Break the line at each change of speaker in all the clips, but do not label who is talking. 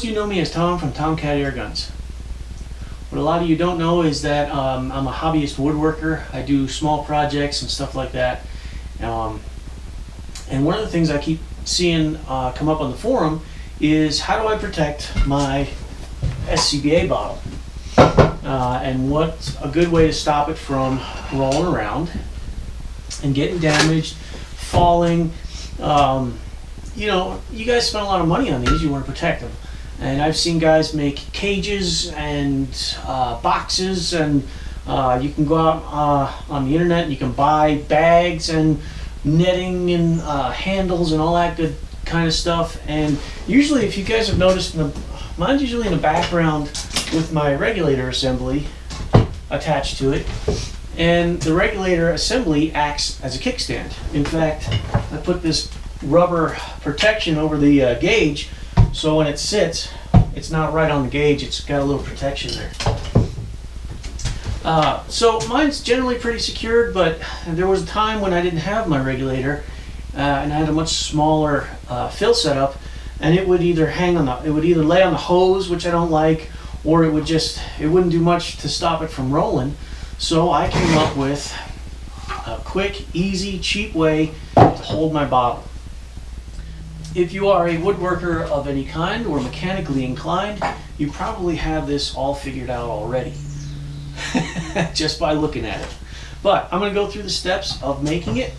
you know me as Tom from Tomcat Air Guns. What a lot of you don't know is that I'm a hobbyist woodworker. I do small projects and stuff like that. And one of the things I keep seeing come up on the forum is how do I protect my SCBA bottle? And what's a good way to stop it from rolling around and getting damaged, falling. You know, you guys spend a lot of money on these, you want to protect them. And I've seen guys make cages and boxes, and you can go out on the internet and you can buy bags and netting and handles and all that good kind of stuff. And usually, if you guys have noticed, mine's usually in the background with my regulator assembly attached to it. And the regulator assembly acts as a kickstand. In fact, I put this rubber protection over the gauge, so when it sits, it's not right on the gauge, it's got a little protection there. So mine's generally pretty secured, but there was a time when I didn't have my regulator and I had a much smaller fill setup, and it would either lay on the hose, which I don't like, or it wouldn't do much to stop it from rolling. So I came up with a quick, easy, cheap way to hold my bottle. If you are a woodworker of any kind or mechanically inclined, you probably have this all figured out already just by looking at it. But I'm going to go through the steps of making it,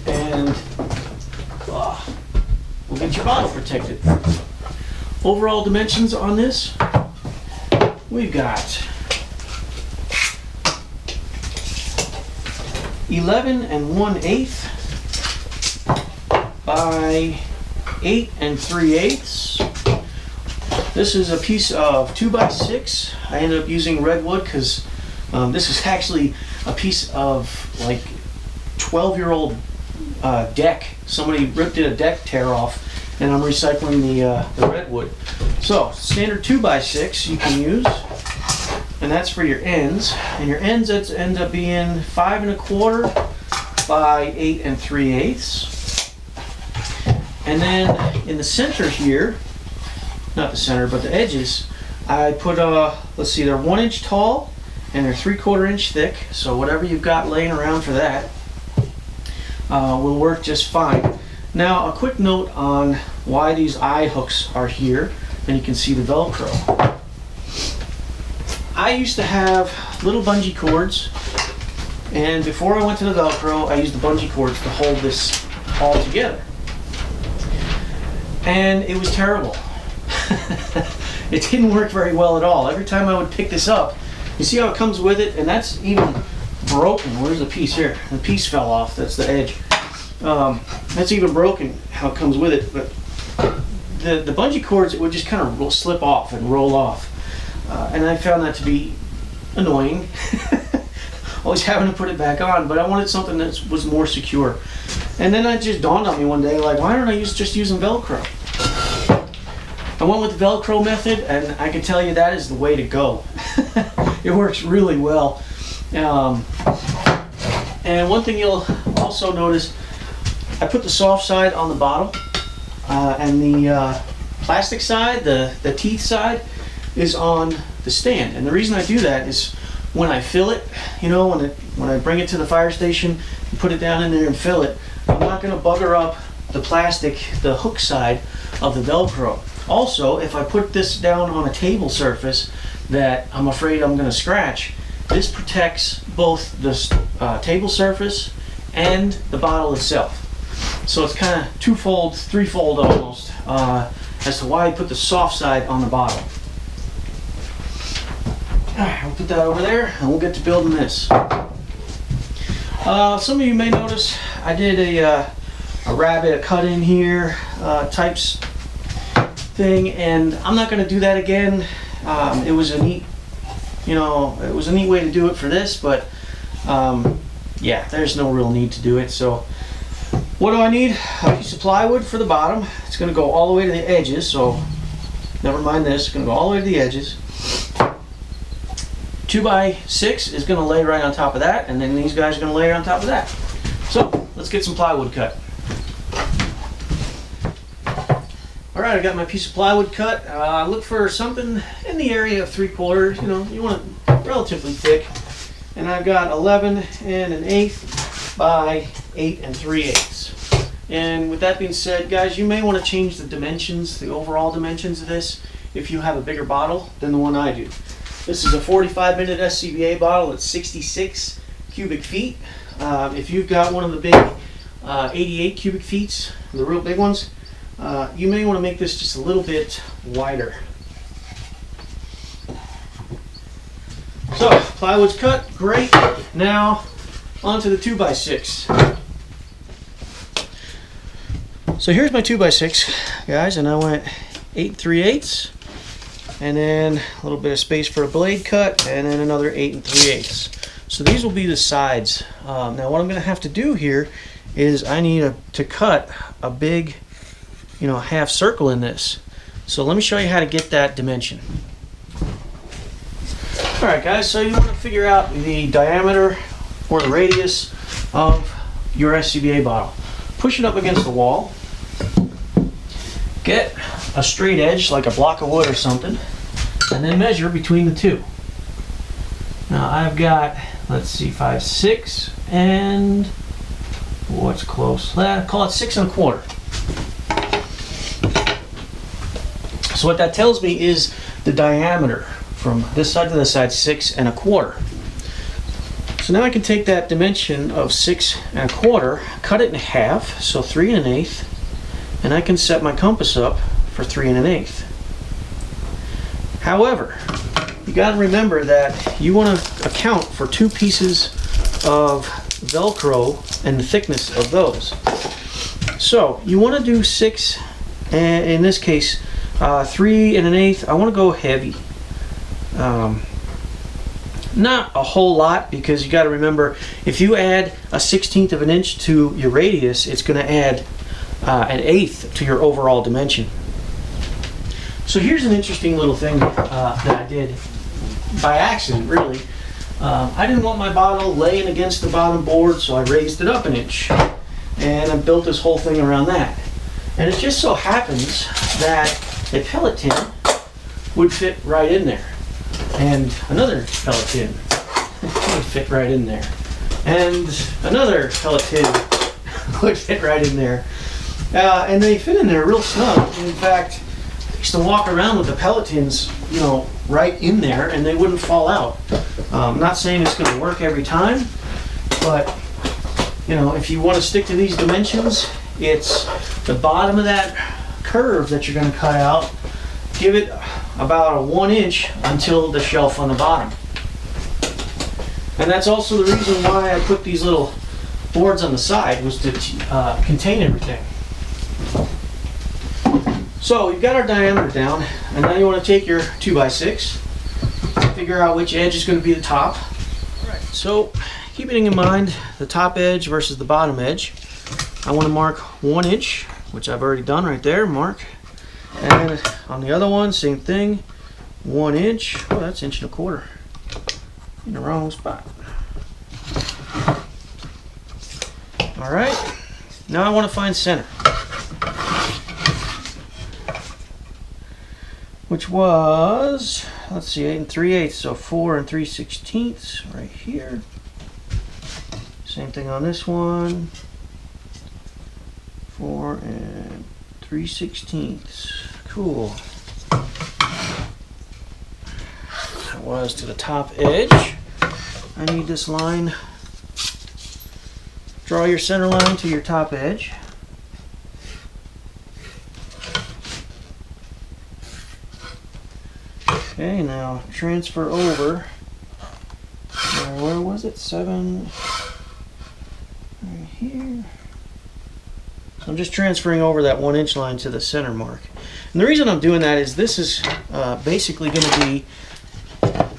and we'll get your bottle protected. Overall dimensions on this, we've got 11 1/8 by 8 3/8. This is a piece of 2x6. I ended up using redwood because this is actually a piece of like 12-year-old deck. Somebody ripped a deck tear off, and I'm recycling the redwood. So standard 2x6 you can use, and that's for your ends. And your ends end up being 5 1/4 by 8 3/8. And then in the center here, not the center, but the edges, I put, let's see, they're 1 inch tall and they're 3/4 inch thick. So whatever you've got laying around for that will work just fine. Now, a quick note on why these eye hooks are here, and you can see the Velcro. I used to have little bungee cords, and before I went to the Velcro, I used the bungee cords to hold this all together. And it was terrible. It didn't work very well at all. Every time I would pick this up, you see how it comes with it, and that's even broken. Where's the piece here? The piece fell off. That's the edge. That's even broken how it comes with it. But the bungee cords, it would just kind of slip off and roll off, and I found that to be annoying. Always having to put it back on, but I wanted something that was more secure. And then it just dawned on me one day, like, why don't I just using Velcro? I went with the Velcro method, and I can tell you that is the way to go. It works really well. And one thing you'll also notice, I put the soft side on the bottom, and the plastic side, the teeth side, is on the stand. And the reason I do that is when I fill it, you know, when I bring it to the fire station and put it down in there and fill it, I'm not going to bugger up the plastic, the hook side of the Velcro. Also, if I put this down on a table surface that I'm afraid I'm going to scratch, this protects both the table surface and the bottle itself. So it's kind of twofold, threefold almost, as to why I put the soft side on the bottle. Alright, we'll put that over there and we'll get to building this. Some of you may notice I did a rabbet, a cut in here types thing, and I'm not going to do that again. It was a neat, it was a neat way to do it for this, but yeah, there's no real need to do it. So what do I need? A piece of plywood for the bottom. It's going to go all the way to the edges, so never mind this. It's going to go all the way to the edges. 2x6 is going to lay right on top of that, and then these guys are going to lay on top of that. So let's get some plywood cut. Alright, I got my piece of plywood cut. Look for something in the area of 3/4. You know, you want it relatively thick. And I've got 11 1/8 by 8 3/8. And with that being said, guys, you may want to change the dimensions, the overall dimensions of this, if you have a bigger bottle than the one I do. This is a 45-minute SCBA bottle. It's 66 cubic feet. If you've got one of the big 88 cubic feet, the real big ones, you may want to make this just a little bit wider. So, plywood's cut, great. Now, onto the 2x6. So here's my 2x6, guys, and I went 8 3/8, and then a little bit of space for a blade cut, and then another 8 3/8. So these will be the sides. Now what I'm going to have to do here is I need to cut a big, you know, half circle in this. So let me show you how to get that dimension. Alright guys, so you want to figure out the diameter or the radius of your SCBA bottle. Push it up against the wall. Get a straight edge like a block of wood or something, and then measure between the two. Now I've got, let's see, 5 6 and what's close? Call it 6 1/4. So what that tells me is the diameter from this side to this side, 6 1/4. So now I can take that dimension of 6 1/4, cut it in half, so 3 1/8, and I can set my compass up for 3 1/8. However, you got to remember that you want to account for 2 pieces of Velcro and the thickness of those. So you want to do 6, and in this case 3 1/8. I want to go heavy. Not a whole lot, because you got to remember, if you add a 1/16 of an inch to your radius, it's going to add an 1/8 to your overall dimension. So here's an interesting little thing that I did by accident, really. I didn't want my bottle laying against the bottom board, so I raised it up an inch, and I built this whole thing around that. And it just so happens that a pellet tin would fit right in there, and another pellet tin would fit right in there, and another pellet tin would fit right in there, and they fit in there real snug. In fact, I used to walk around with the pellet tins, you know, right in there, and they wouldn't fall out. I'm not saying it's going to work every time, but you know, if you want to stick to these dimensions, it's the bottom of that curve that you're going to cut out. Give it about a 1 inch until the shelf on the bottom. And that's also the reason why I put these little boards on the side, was to contain everything. So you've got our diameter down, and now you want to take your 2x6, figure out which edge is going to be the top. Right. So keeping in mind the top edge versus the bottom edge, I want to mark 1 inch, which I've already done right there, mark. And on the other one, same thing, 1 inch. Oh, that's 1 1/4 in the wrong spot. All right, now I want to find center, which was, let's see, 8 3/8, so 4 3/16 right here. Same thing on this one, 4 3/16. Cool. That was to the top edge. I need this line. Draw your center line to your top edge. Okay, now transfer over. Where was it? 7. Right here. I'm just transferring over that 1 inch line to the center mark. And the reason I'm doing that is this is basically going to be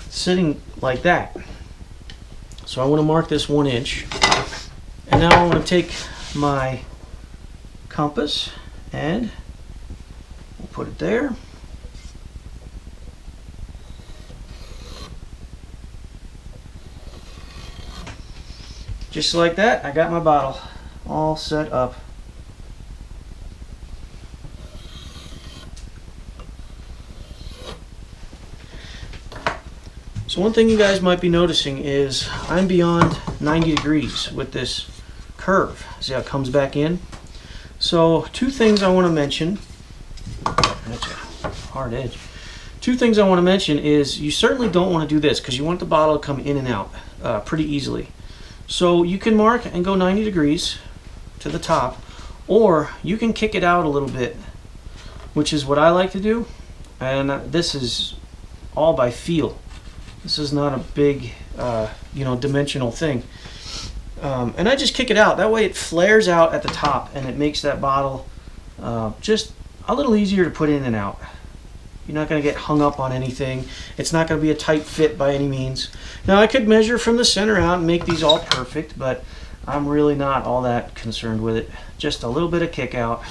sitting like that. So I want to mark this 1 inch. And now I want to take my compass and we'll put it there. Just like that, I got my bottle all set up. So one thing you guys might be noticing is I'm beyond 90 degrees with this curve. See how it comes back in? So two things I want to mention. That's a hard edge. Two things I want to mention is you certainly don't want to do this because you want the bottle to come in and out pretty easily. So you can mark and go 90 degrees to the top, or you can kick it out a little bit, which is what I like to do. And this is all by feel. This is not a big, dimensional thing. And I just kick it out. That way it flares out at the top and it makes that bottle just a little easier to put in and out. You're not going to get hung up on anything. It's not going to be a tight fit by any means. Now I could measure from the center out and make these all perfect, but I'm really not all that concerned with it. Just a little bit of kick out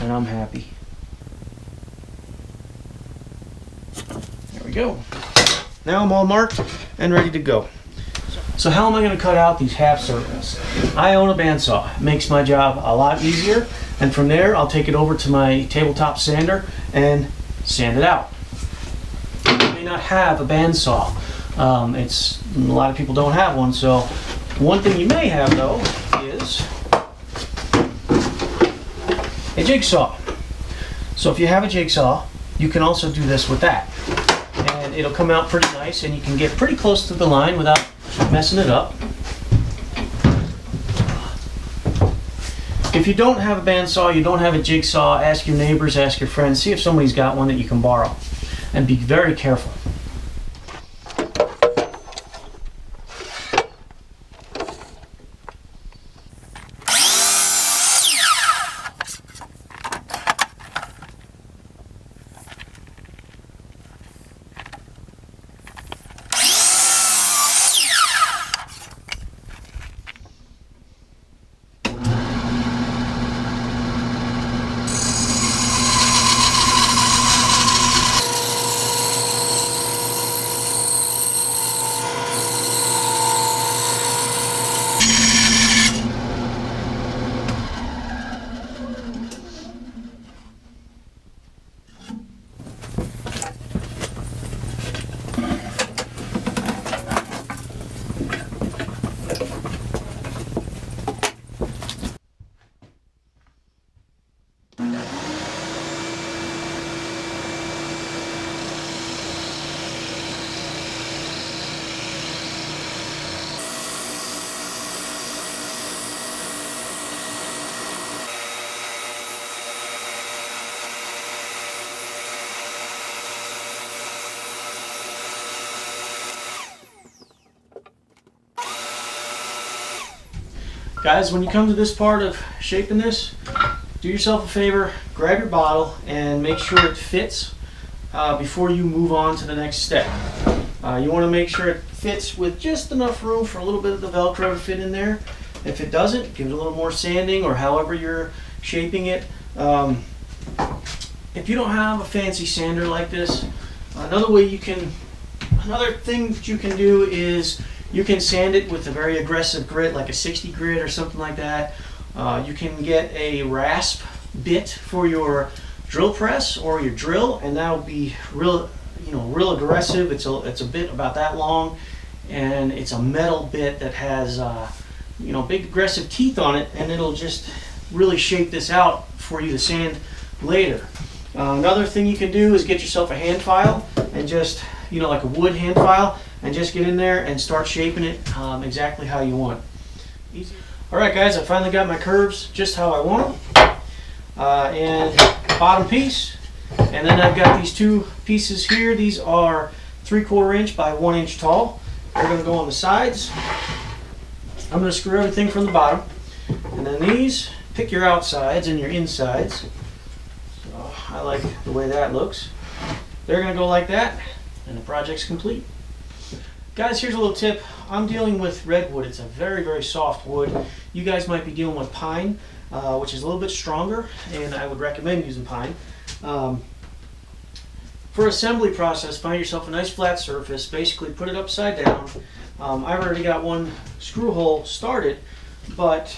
and I'm happy. There we go. Now I'm all marked and ready to go. So how am I going to cut out these half circles? I own a bandsaw. It makes my job a lot easier, and from there I'll take it over to my tabletop sander and sand it out. You may not have a bandsaw. A lot of people don't have one, so one thing you may have though is a jigsaw. So if you have a jigsaw, you can also do this with that. And it'll come out pretty nice and you can get pretty close to the line without messing it up. If you don't have a bandsaw, you don't have a jigsaw, ask your neighbors, ask your friends, see if somebody's got one that you can borrow. And be very careful. Guys, when you come to this part of shaping this, do yourself a favor, grab your bottle and make sure it fits before you move on to the next step. You want to make sure it fits with just enough room for a little bit of the Velcro to fit in there. If it doesn't, give it a little more sanding or however you're shaping it. If you don't have a fancy sander like this, another thing that you can do is you can sand it with a very aggressive grit, like a 60 grit or something like that. You can get a rasp bit for your drill press or your drill, and that will be real aggressive. It's a bit about that long, and it's a metal bit that has big aggressive teeth on it, and it'll just really shape this out for you to sand later. Another thing you can do is get yourself a hand file and just like a wood hand file, and just get in there and start shaping it exactly how you want. Easy. Alright guys, I finally got my curves just how I want them. And bottom piece, and then I've got these two pieces here. These are 3/4 inch by 1 inch tall. They're going to go on the sides. I'm going to screw everything from the bottom. And then these, pick your outsides and your insides. So I like the way that looks. They're going to go like that, and the project's complete. Guys, here's a little tip. I'm dealing with redwood. It's a very, very soft wood. You guys might be dealing with pine, which is a little bit stronger, and I would recommend using pine. For assembly process, find yourself a nice flat surface. Basically, put it upside down. I've already got one screw hole started, but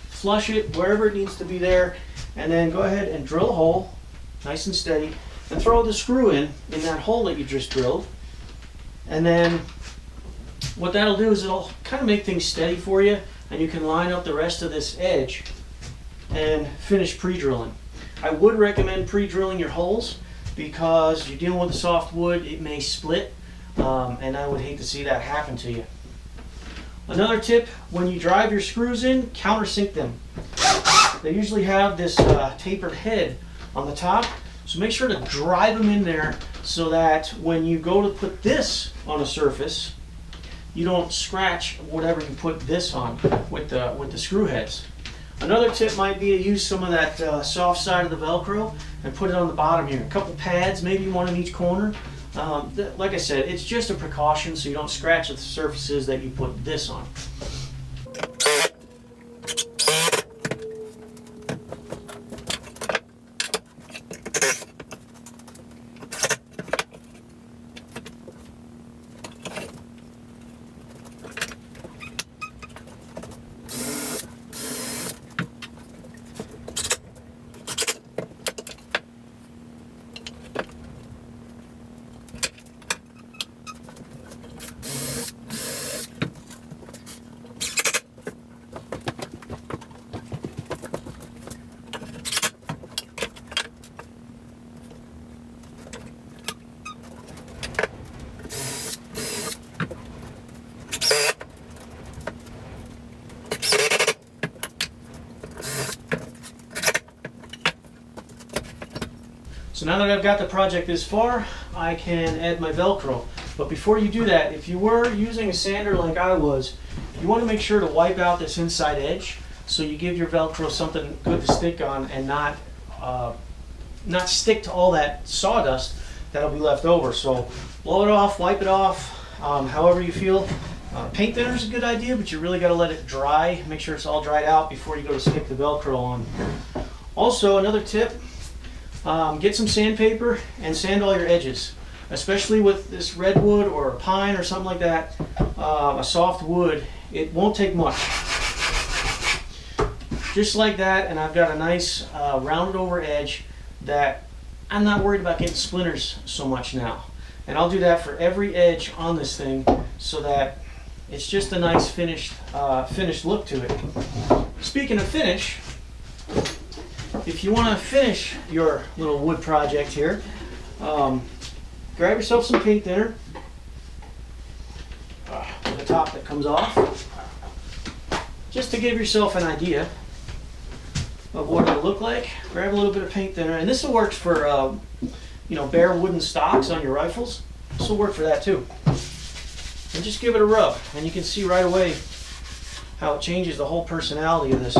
flush it wherever it needs to be there, and then go ahead and drill a hole, nice and steady, and throw the screw in that hole that you just drilled. And then what that'll do is it'll kind of make things steady for you, and you can line up the rest of this edge and finish pre-drilling. I would recommend pre-drilling your holes because you're dealing with soft wood, it may split, and I would hate to see that happen to you. Another tip, when you drive your screws in, countersink them. They usually have this tapered head on the top, so make sure to drive them in there so that when you go to put this on a surface, you don't scratch whatever you put this on with the screw heads. Another tip might be to use some of that soft side of the Velcro and put it on the bottom here. A couple pads, maybe one in each corner. Like I said, it's just a precaution so you don't scratch the surfaces that you put this on. So now that I've got the project this far, I can add my Velcro. But before you do that, if you were using a sander like I was, you want to make sure to wipe out this inside edge so you give your Velcro something good to stick on and not stick to all that sawdust that'll be left over. So blow it off, wipe it off, however you feel. Paint thinner is a good idea, but you really got to let it dry. Make sure it's all dried out before you go to stick the Velcro on. Also, another tip, get some sandpaper and sand all your edges, especially with this redwood or a pine or something like that, a soft wood. It won't take much. Just like that, and I've got a nice rounded over edge that I'm not worried about getting splinters so much now. And I'll do that for every edge on this thing so that it's just a nice finished look to it. Speaking of finish, if you want to finish your little wood project here, grab yourself some paint thinner with the top that comes off, just to give yourself an idea of what it'll look like. Grab a little bit of paint thinner, and this will work for bare wooden stocks on your rifles. This will work for that too. And just give it a rub, and you can see right away how it changes the whole personality of this.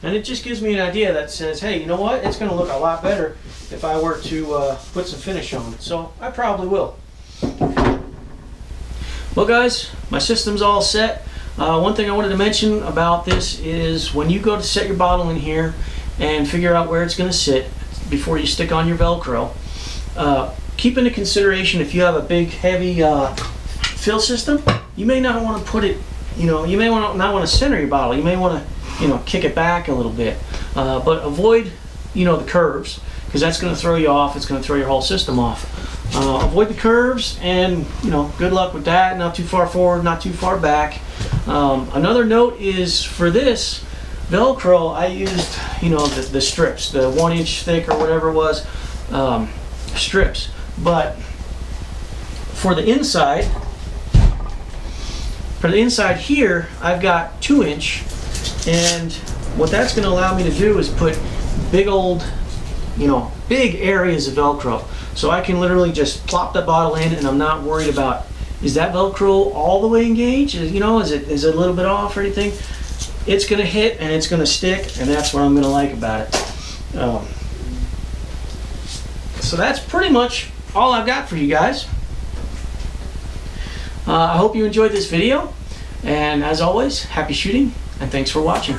And it just gives me an idea that says, hey, you know what? It's going to look a lot better if I were to put some finish on it. So I probably will. Well, guys, my system's all set. One thing I wanted to mention about this is when you go to set your bottle in here and figure out where it's going to sit before you stick on your Velcro, keep into consideration if you have a big, heavy fill system, you may not want to put it, you may not want to center your bottle. You may want to kick it back a little bit, but avoid, the curves, because that's going to throw you off. It's going to throw your whole system off. Avoid the curves, and good luck with that. Not too far forward, not too far back. Another note is for this Velcro, I used, the strips, the 1 inch thick or whatever it was, strips. But for the inside here, I've got 2 inch. And what that's going to allow me to do is put big old, big areas of Velcro. So I can literally just plop the bottle in, and I'm not worried about, is that Velcro all the way engaged? Is it a little bit off or anything? It's going to hit and it's going to stick, and that's what I'm going to like about it. So that's pretty much all I've got for you guys. I hope you enjoyed this video, and as always, happy shooting. And thanks for watching.